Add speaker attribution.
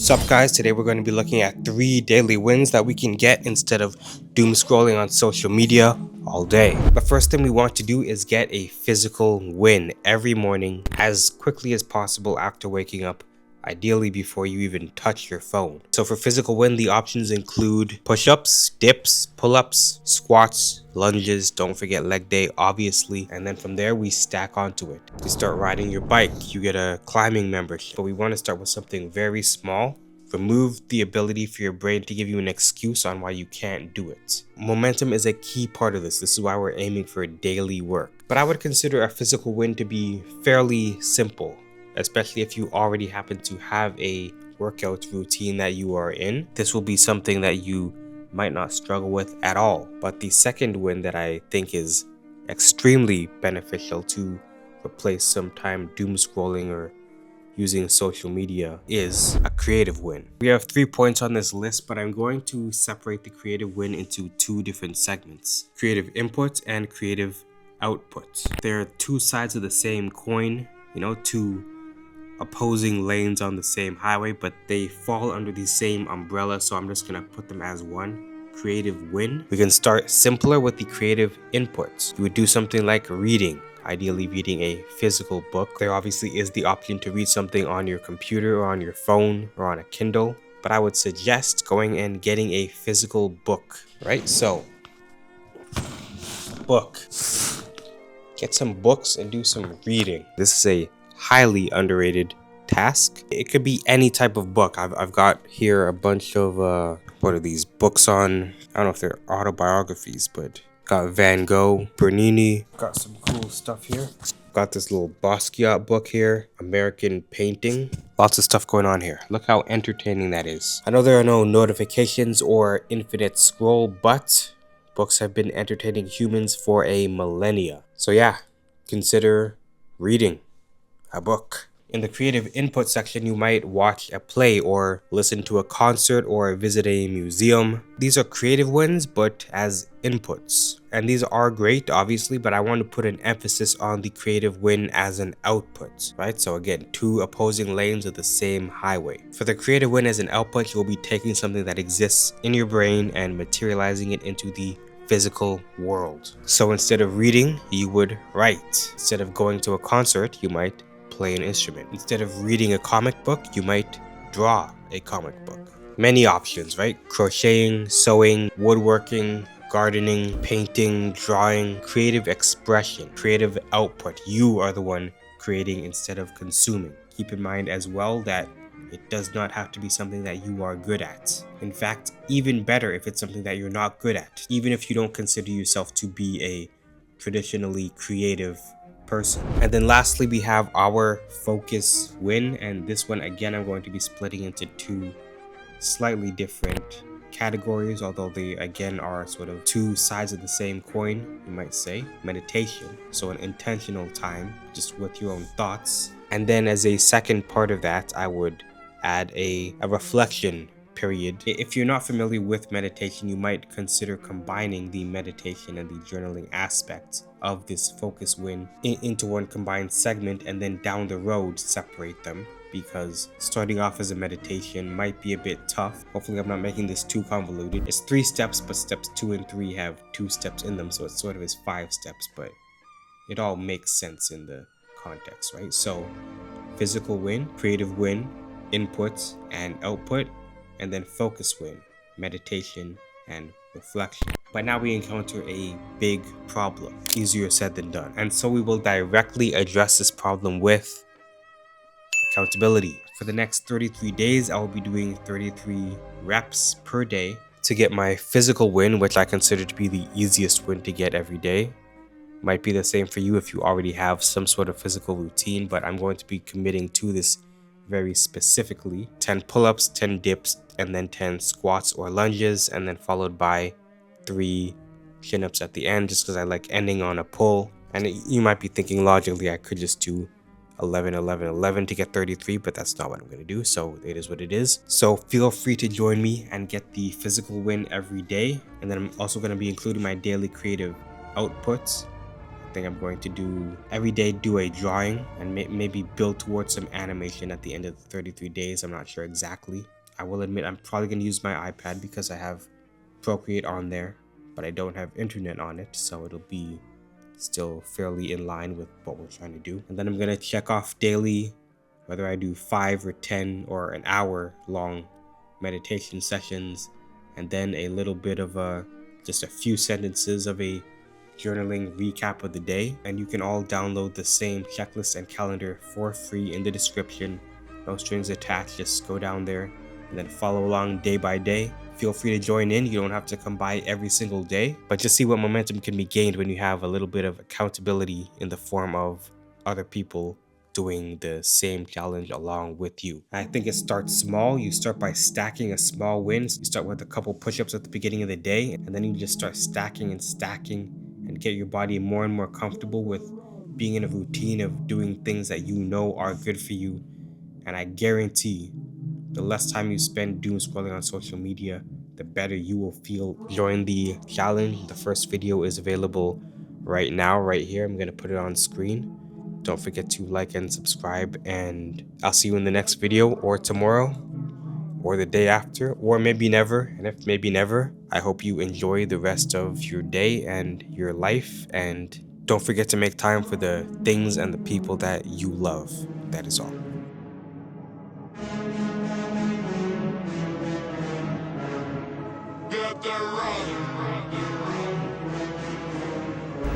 Speaker 1: Sup guys, today we're going to be looking at 3 daily wins that we can get instead of doom scrolling on social media all day. The first thing we want to do is get a physical win every morning as quickly as possible after waking up, ideally before you even touch your phone. So for physical win, the options include push-ups, dips, pull-ups, squats, lunges, don't forget leg day obviously, and then from there we stack onto it. You start riding your bike, you get a climbing membership, but we want to start with something very small. Remove the ability for your brain to give you an excuse on why you can't do it. Momentum is a key part of this. This is why we're aiming for daily work. But I would consider a physical win to be fairly simple, especially if you already happen to have a workout routine that you are in. This will be something that you might not struggle with at all. But the second win that I think is extremely beneficial to replace some time doom scrolling or using social media is a creative win. We have 3 points on this list, but I'm going to separate the creative win into 2 different segments: creative input and creative output. They're 2 sides of the same coin, 2 opposing lanes on the same highway, but they fall under the same umbrella, so I'm just gonna put them as one creative win. We can start simpler with the creative inputs. You would do something like reading, ideally reading a physical book. There obviously is the option to read something on your computer or on your phone or on a Kindle, but I would suggest going and getting a physical book, right? So, book. Get some books and do some reading. This is a highly underrated task. It could be any type of book. I've got here a bunch of what are these books on? I don't know if they're autobiographies, but got Van Gogh, Bernini. Got some cool stuff here. Got this little Basquiat book here, American painting. Lots of stuff going on here. Look how entertaining that is. I know there are no notifications or infinite scroll, but books have been entertaining humans for a millennia. So yeah, consider reading a book. In the creative input section, you might watch a play or listen to a concert or visit a museum. These are creative wins, but as inputs. And these are great, obviously, but I want to put an emphasis on the creative win as an output, right? So again, 2 opposing lanes of the same highway. For the creative win as an output, you'll be taking something that exists in your brain and materializing it into the physical world. So instead of reading, you would write. Instead of going to a concert, you might play an instrument. Instead of reading a comic book, you might draw a comic book. Many options, right? Crocheting, sewing, woodworking, gardening, painting, drawing, creative expression, creative output. You are the one creating instead of consuming. Keep in mind as well that it does not have to be something that you are good at. In fact, even better if it's something that you're not good at, even if you don't consider yourself to be a traditionally creative person. And then lastly, we have our focus win, and this one again I'm going to be splitting into 2 slightly different categories, although they again are sort of 2 sides of the same coin, you might say. Meditation, so an intentional time just with your own thoughts, and then as a second part of that I would add a reflection period. If you're not familiar with meditation, you might consider combining the meditation and the journaling aspects of this focus win into one combined segment, and then down the road separate them, because starting off as a meditation might be a bit tough. Hopefully I'm not making this too convoluted. It's 3 steps, but steps 2 and 3 have 2 steps in them, so it sort of is 5 steps, but it all makes sense in the context, right? So physical win, creative win, inputs and output, and then focus win, meditation and reflection. But now we encounter a big problem, easier said than done. And so we will directly address this problem with accountability. For the next 33 days, I will be doing 33 reps per day to get my physical win, which I consider to be the easiest win to get every day. Might be the same for you if you already have some sort of physical routine, but I'm going to be committing to this very specifically. 10 pull-ups, 10 dips, and then 10 squats or lunges, and then followed by 3 chin-ups at the end, just because I like ending on a pull. And you might be thinking logically I could just do 11, 11, 11 to get 33, but that's not what I'm going to do, so it is what it is. So feel free to join me and get the physical win every day. And then I'm also going to be including my daily creative outputs think I'm going to do every day, do a drawing and maybe build towards some animation at the end of the 33 days. I'm not sure exactly. I will admit I'm probably going to use my iPad because I have Procreate on there, but I don't have internet on it, so it'll be still fairly in line with what we're trying to do. And then I'm going to check off daily whether I do 5 or 10 or an hour long meditation sessions, and then a little bit of just a few sentences of a journaling recap of the day. And you can all download the same checklist and calendar for free in the description. No strings attached, just go down there and then follow along day by day. Feel free to join in. You don't have to come by every single day, but just see what momentum can be gained when you have a little bit of accountability in the form of other people doing the same challenge along with you. I think it starts small. You start by stacking a small win. You start with a couple push-ups at the beginning of the day, and then you just start stacking and stacking and get your body more and more comfortable with being in a routine of doing things that you know are good for you. And I guarantee the less time you spend doom scrolling on social media, the better you will feel. Join the challenge. The first video is available right now, right here. I'm going to put it on screen. Don't forget to like and subscribe, and I'll see you in the next video, or tomorrow, or the day after, or maybe never. And if maybe never, I hope you enjoy the rest of your day and your life, and don't forget to make time for the things and the people that you love. That is all.
Speaker 2: Get the run.